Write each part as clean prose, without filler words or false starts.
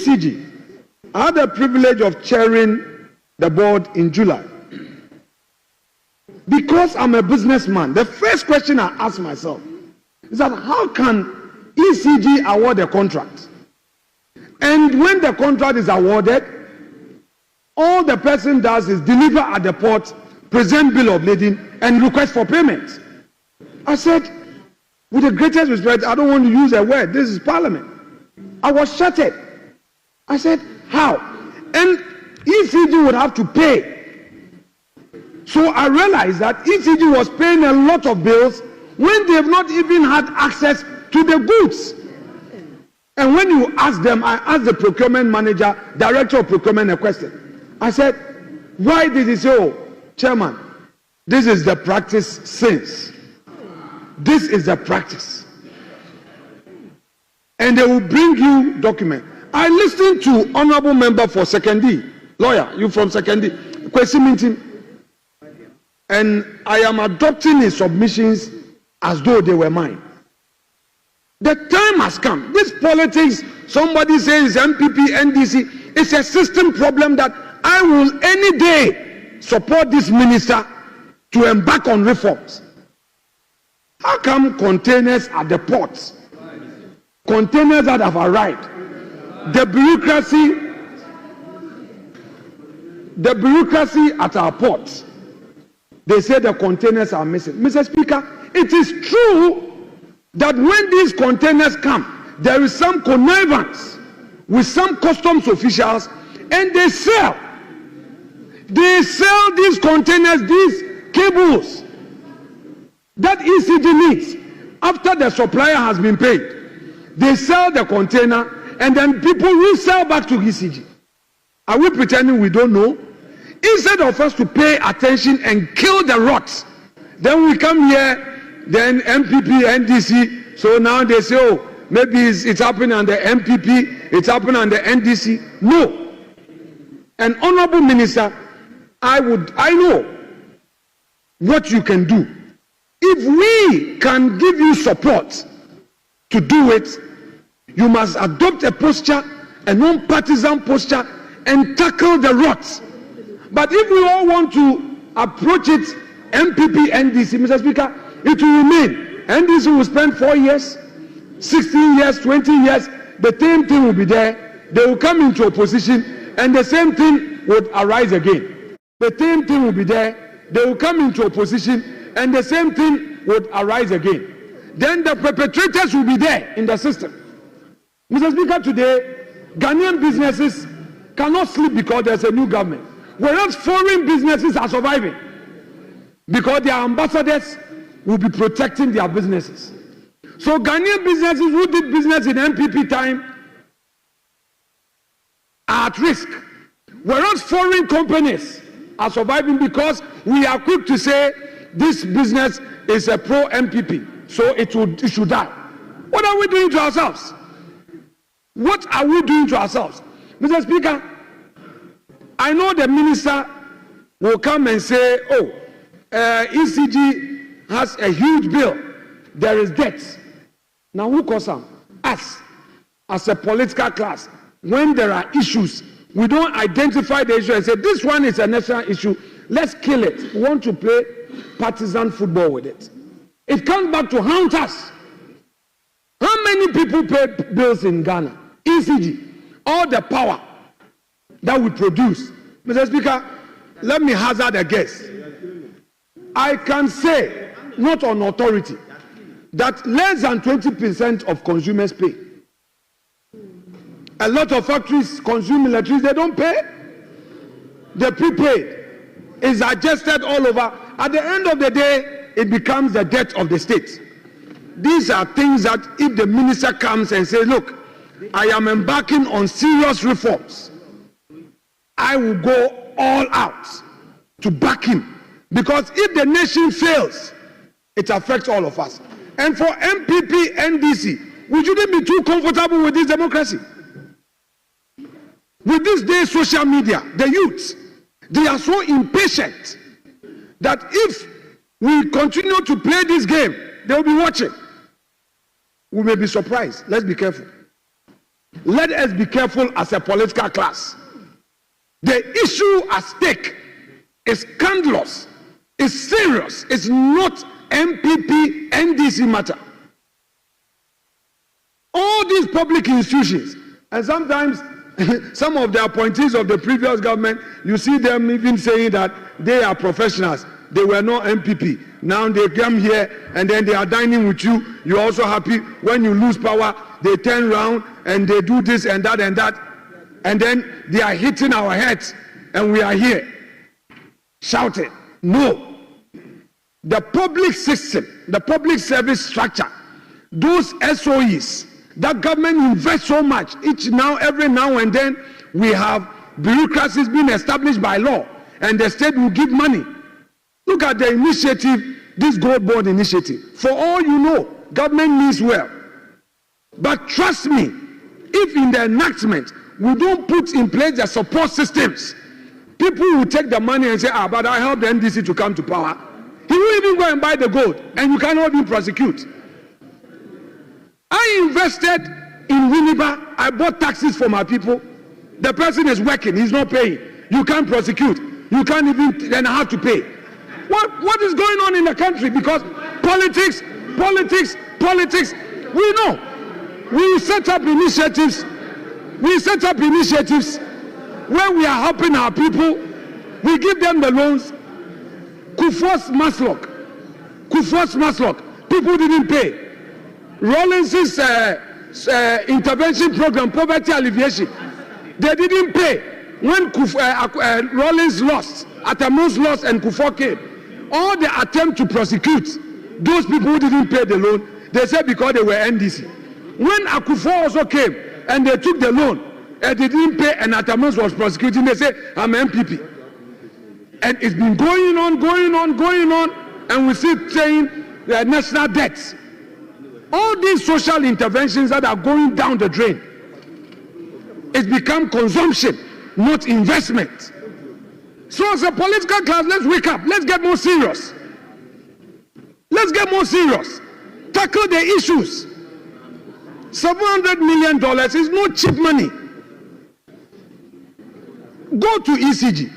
ECG, I had the privilege of chairing the board in July. Because I'm a businessman, the first question I ask myself is that how can ECG award a contract? And when the contract is awarded, all the person does is deliver at the port, present bill of lading, and request for payment. I said, with the greatest respect, I don't want to use a word. This is Parliament. I was shattered. I said, how? And ECG would have to pay. So I realized that ECG was paying a lot of bills when they have not even had access to the goods. And when you ask them, I asked the procurement manager, director of procurement, a question. I said, why did he say, oh, chairman, this is the practice since. This is the practice. And they will bring you document. I listened to honorable member for Secondary, lawyer, you from Secondary, question meeting. And I am adopting his submissions as though they were mine. The time has come. This politics, somebody says NPP, NDC, it's a system problem that I will any day support this minister to embark on reforms. How come containers at the ports, containers that have arrived, the bureaucracy at our ports, they say the containers are missing. Mr. Speaker, it is true that when these containers come, there is some connivance with some customs officials, and they sell these containers, these cables that ECG needs after the supplier has been paid. They sell the container, and then people resell back to ECG. Are we pretending we don't know? Instead of us to pay attention and kill the rot, then we come here, then NPP, NDC, so now they say, oh, maybe it's happening under NPP, it's happening under NDC. No. An honorable minister, I know what you can do. If we can give you support to do it, you must adopt a posture, a non-partisan posture, and tackle the rot. But if we all want to approach it, NPP, NDC, Mr. Speaker, it will remain. NDC will spend 4 years, 16 years, 20 years, the same thing will be there. They will come into opposition, and the same thing would arise again. The same thing will be there. They will come into opposition, and the same thing would arise again. Then the perpetrators will be there in the system. Mr. Speaker, today, Ghanaian businesses cannot sleep because there's a new government. Whereas foreign businesses are surviving because their ambassadors will be protecting their businesses. So Ghanaian businesses who did business in NPP time are at risk. Whereas foreign companies are surviving because we are quick to say this business is a pro-NPP, so it should die. What are we doing to ourselves? What are we doing to ourselves? Mr. Speaker, I know the minister will come and say, oh, ECG has a huge bill. There is debt. Now who calls them? Us, as a political class. When there are issues, we don't identify the issue and say, this one is a national issue. Let's kill it. We want to play partisan football with it. It comes back to haunt us. How many people pay bills in Ghana? ECG. All the power that we produce. Mr. Speaker, let me hazard a guess. I can say, not on authority, that less than 20% of consumers pay. A lot of factories consume electricity, they don't pay. The prepaid is adjusted all over. At the end of the day, it becomes the debt of the state. These are things that if the minister comes and says, look, I am embarking on serious reforms, I will go all out to back him. Because if the nation fails, it affects all of us. And for NPP, NDC, we shouldn't be too comfortable with this democracy. With this day social media, the youths, they are so impatient that if we continue to play this game, they will be watching. We may be surprised. Let's be careful. Let us be careful as a political class. The issue at stake is scandalous, is serious, it's not NPP, NDC matter. All these public institutions, and sometimes some of the appointees of the previous government, you see them even saying that they are professionals. They were not NPP. Now they come here and then they are dining with you. You're also happy. When you lose power, they turn around and they do this and that and that. And then they are hitting our heads and we are here shouting. No. The public system, the public service structure, those SOEs, that government invests so much. Every now and then, we have bureaucracies being established by law, and the state will give money. Look at the initiative, this gold bond initiative. For all you know, government means well. But trust me, if in the enactment we don't put in place the support systems, people will take the money and say, but I helped the NDC to come to power. He will even go and buy the gold, and you cannot even prosecute. I invested in Winneba. I bought taxes for my people. The person is working. He's not paying. You can't prosecute. You can't even then have to pay. What is going on in the country? Because politics. We know. We set up initiatives. Where we are helping our people. We give them the loans. Kufuor's Maslock. People didn't pay. Rawlings's intervention program, poverty alleviation, they didn't pay. When Rawlings lost, Atamus lost, and Kufuor came, all the attempt to prosecute those people who didn't pay the loan, they said because they were NDC. When Kufuor also came and they took the loan and they didn't pay, and Atamus was prosecuting, they said, I'm MPP. And it's been going on, and we see saying national debts. All these social interventions that are going down the drain, it's become consumption, not investment. So as a political class, let's wake up. Let's get more serious. Tackle the issues. $700 million is not cheap money. Go to ECG.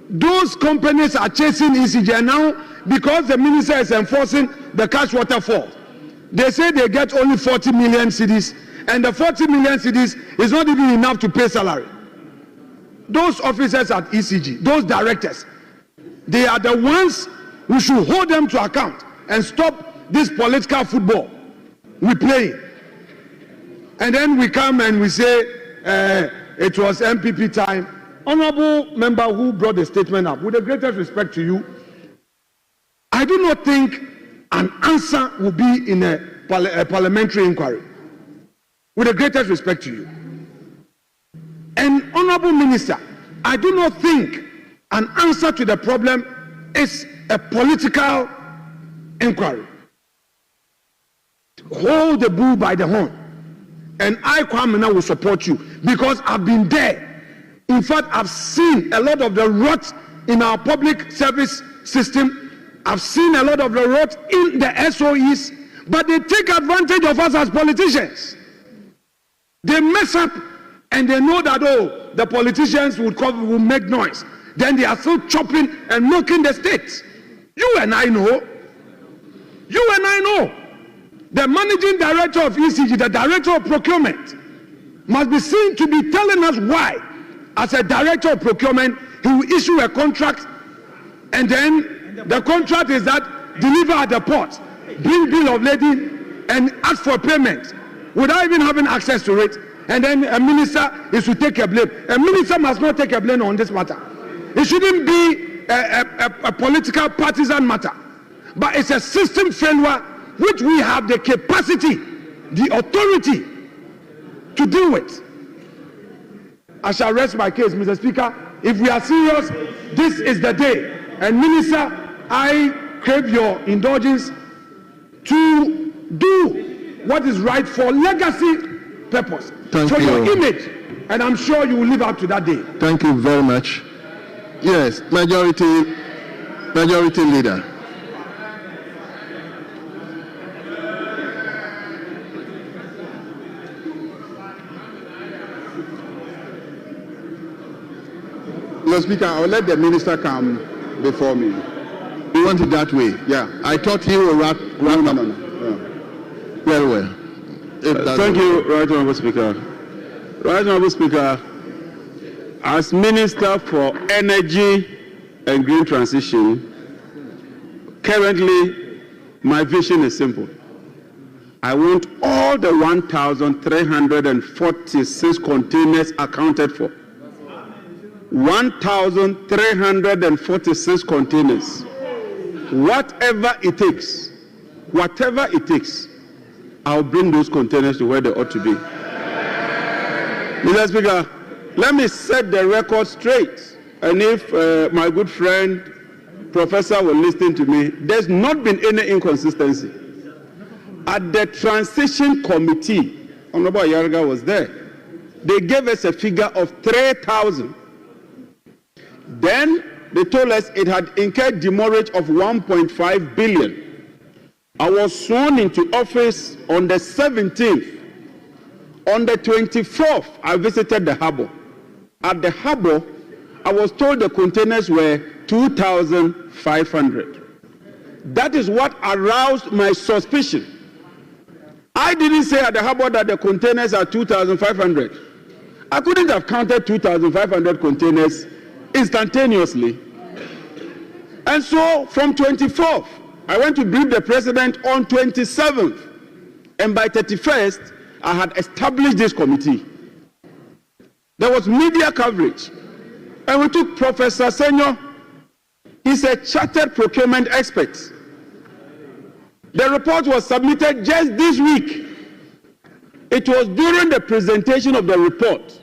Those companies are chasing ECG, and now because the minister is enforcing the cash waterfall, they say they get only 40 million cedis, and the 40 million cedis is not even enough to pay salary. Those officers at ECG, those directors, they are the ones who should hold them to account and stop this political football we play. And then we come and we say it was NPP time. Honorable member who brought the statement up, with the greatest respect to you, I do not think an answer will be in a parliamentary inquiry. With the greatest respect to you. And honorable minister, I do not think an answer to the problem is a political inquiry. Hold the bull by the horn. And I, Kwame, will support you because I've been there. In fact, I've seen a lot of the rot in our public service system. I've seen a lot of the rot in the SOEs, but they take advantage of us as politicians. They mess up and they know that, the politicians will make noise. Then they are still chopping and milking the state. You and I know. The managing director of ECG, the director of procurement, must be seen to be telling us why, as a director of procurement, he will issue a contract, and then the contract is that deliver at the port, bring bill of lading, and ask for payment without even having access to it. And then a minister is to take a blame. A minister must not take a blame on this matter. It shouldn't be a political partisan matter, but it's a system failure which we have the capacity, the authority to deal with. I shall rest my case, Mr. Speaker. If we are serious, this is the day. And Minister, I crave your indulgence to do what is right for legacy purpose, for your image, and I'm sure you will live up to that day. Thank you very much. Yes, majority leader. Mr. Speaker, I'll let the minister come before me. You want it that way? Yeah. I thought he will wrap up. No. Very well. Thank you, Right Honourable Speaker. Right Honourable Speaker, as Minister for Energy and Green Transition, currently my vision is simple. I want all the 1,346 containers accounted for. 1,346 containers. Whatever it takes, I'll bring those containers to where they ought to be. Mr. Speaker, let me set the record straight. And if my good friend, Professor, will listen to me, there's not been any inconsistency. At the transition committee, Honorable Yarga was there. They gave us a figure of 3,000. Then they told us it had incurred demurrage of 1.5 billion. I was sworn into office on the 17th. On the 24th, I visited the harbour. At the harbour, I was told the containers were 2,500. That is what aroused my suspicion. I didn't say at the harbour that the containers are 2,500. I couldn't have counted 2,500 containers instantaneously. And so from 24th, I went to brief the president on 27th. And by 31st, I had established this committee. There was media coverage. And we took Professor Afenyo. He's a chartered procurement expert. The report was submitted just this week. It was during the presentation of the report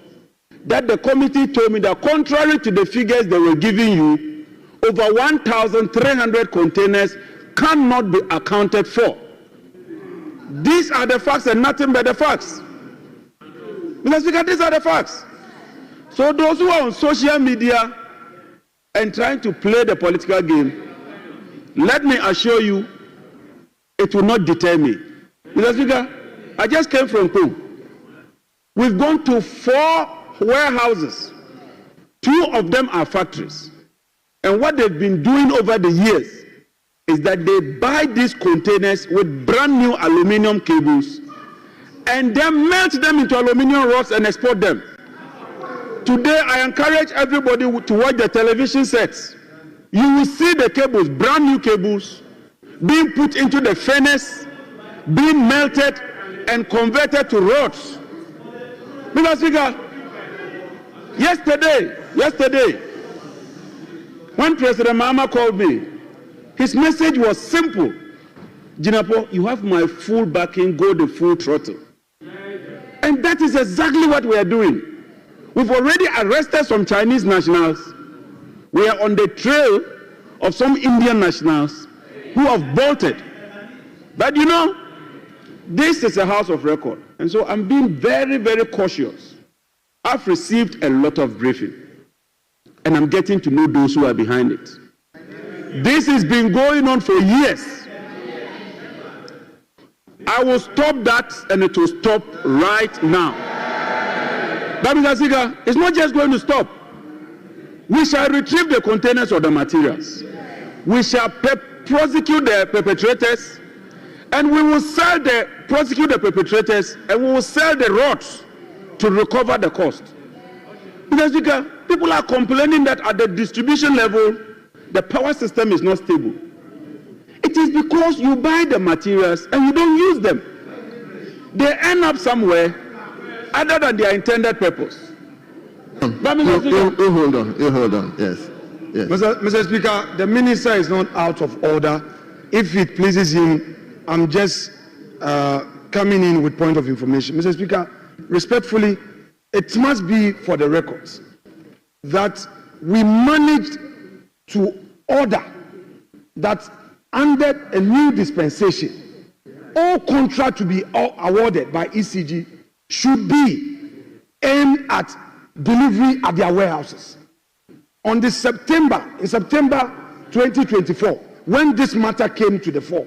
that the committee told me that contrary to the figures they were giving you, over 1,300 containers cannot be accounted for. These are the facts and nothing but the facts. Mr. Speaker, these are the facts. So those who are on social media and trying to play the political game, let me assure you, it will not deter me. Mr. Speaker, I just came from home. We've gone to 4 warehouses. 2 of them are factories. And what they've been doing over the years is that they buy these containers with brand new aluminum cables and then melt them into aluminum rods and export them. Today, I encourage everybody to watch the television sets. You will see the cables, brand new cables, being put into the furnace, being melted and converted to rods. Mr. Speaker, yesterday, when President Mahama called me, his message was simple. Jinapo, you have my full backing, go the full throttle. And that is exactly what we are doing. We've already arrested some Chinese nationals. We are on the trail of some Indian nationals who have bolted. But you know, this is a house of record. And so I'm being very, very cautious. I've received a lot of briefing. And I'm getting to know those who are behind it. This has been going on for years. I will stop that and it will stop right now. But Mr. Speaker, it's not just going to stop. We shall retrieve the containers or the materials. We shall prosecute the perpetrators, and we will prosecute the perpetrators, and we will sell the rods to recover the cost. Mr. Speaker, people are complaining that at the distribution level, the power system is not stable. It is because you buy the materials and you don't use them. They end up somewhere other than their intended purpose. You hold on. Yes. Mr. Speaker, the minister is not out of order. If it pleases him, I'm just coming in with point of information. Mr. Speaker, respectfully, it must be for the records that we managed to order that under a new dispensation, all contract to be awarded by ECG should be aimed at delivery at their warehouses. In September 2024, when this matter came to the fore,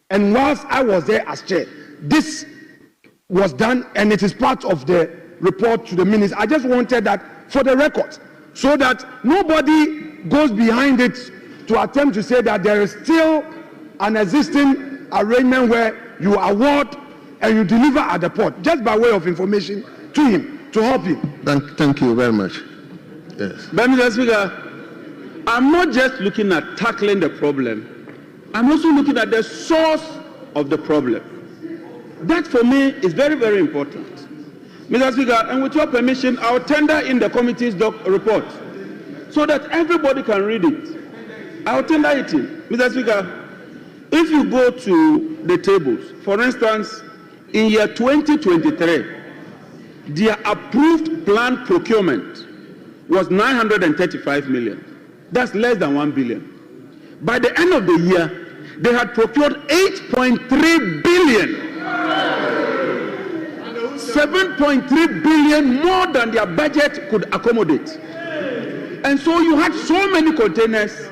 and whilst I was there as chair, this was done and it is part of the report to the minister. I just wanted that for the record, so that nobody goes behind it to attempt to say that there is still an existing arrangement where you award and you deliver at the port, just by way of information to him, to help him. Thank you very much. Yes. But Mr. Speaker, I'm not just looking at tackling the problem, I'm also looking at the source of the problem. That for me is very, very important. Mr. Speaker, and with your permission, I'll tender in the committee's report so that everybody can read it. I'll tender it in. Mr. Speaker, if you go to the tables, for instance, in year 2023, their approved planned procurement was 935 million. That's less than 1 billion. By the end of the year, they had procured 8.3 billion. 7.3 billion more than their budget could accommodate. And so you had so many containers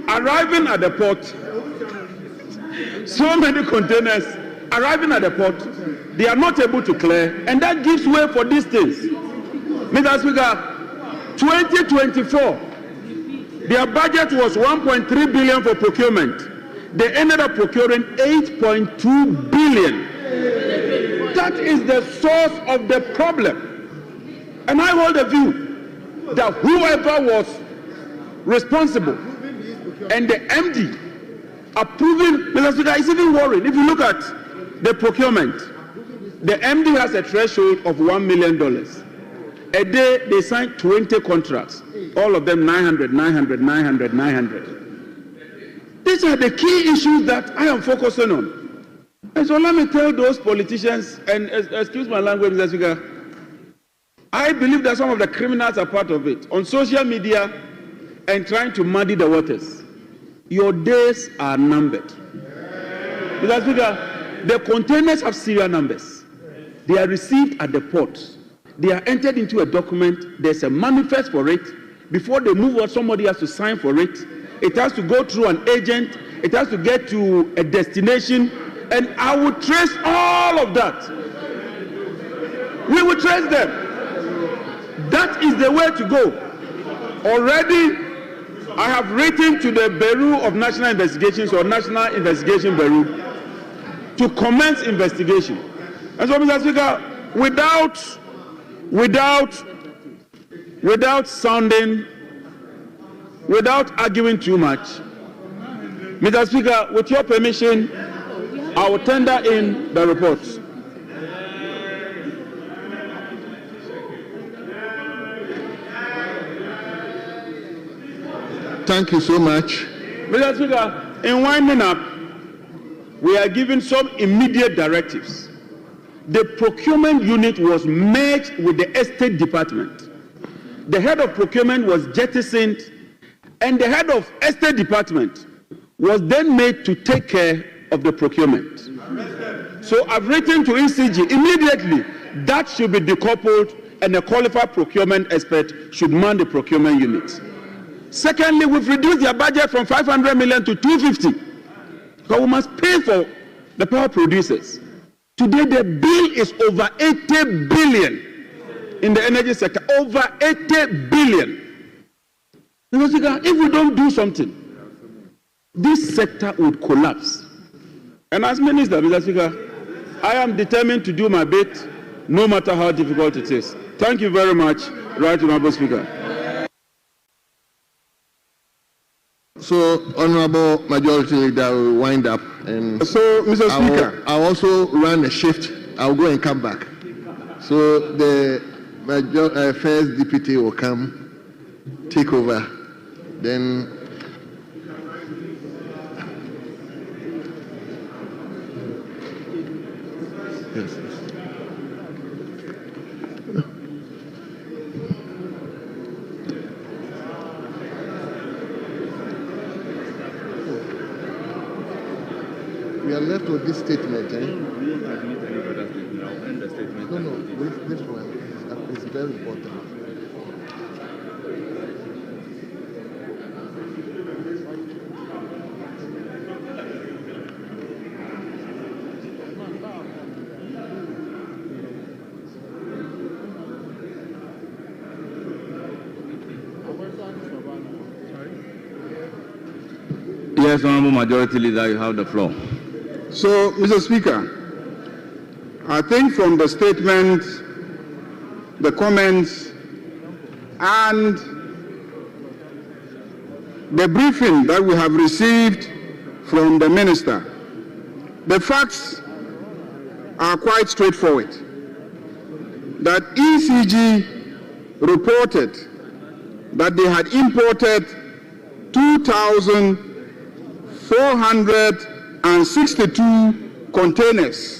arriving at the port. So many containers arriving at the port. They are not able to clear, and that gives way for these things. Mr. Speaker, 2024, their budget was 1.3 billion for procurement. They ended up procuring 8.2 billion. That is the source of the problem. And I hold the view that whoever was responsible and the MD approving, Mr. Speaker, it's even worrying. If you look at the procurement, the MD has a threshold of $1 million. A day they sign 20 contracts, all of them 900, 900, 900, 900. These are the key issues that I am focusing on. And so let me tell those politicians, and excuse my language, Mr. Speaker, I believe that some of the criminals are part of it. On social media and trying to muddy the waters. Your days are numbered. Mr. Speaker, the containers have serial numbers. They are received at the port. They are entered into a document. There's a manifest for it. Before they move on, somebody has to sign for it. It has to go through an agent. It has to get to a destination. And I will trace all of that. We will trace them. That is the way to go. Already, I have written to the Bureau of National Investigations, or National Investigation Bureau, to commence investigation. And so, Mr. Speaker, without arguing too much, Mr. Speaker, with your permission, I will tender in the reports. Thank you so much. Mr. Speaker, in winding up, we are giving some immediate directives. The procurement unit was merged with the estate department. The head of procurement was jettisoned, and the head of estate department was then made to take care of the procurement. So I've written to ECG immediately that should be decoupled, and a qualified procurement expert should man the procurement unit. Secondly, we've reduced their budget from 500 million to 250. But we must pay for the power producers. Today, the bill is over 80 billion in the energy sector. Over 80 billion. If we don't do something, this sector would collapse. And as Minister, Mr. Speaker, I am determined to do my bit, no matter how difficult it is. Thank you very much, Right Honourable Speaker. So, Honourable Majority Leader will wind up. And so, Mr. Speaker, I'll also run a shift. I'll go and come back. So, the first deputy will come, take over. Then, yes. We are left with this statement, eh? We won't admit any further statement. I'll end the statement. No, this one is very important. Yes, Honorable Majority Leader, you have the floor. So, Mr. Speaker, I think from the statement, the comments, and the briefing that we have received from the Minister, the facts are quite straightforward. That ECG reported that they had imported 2,462 containers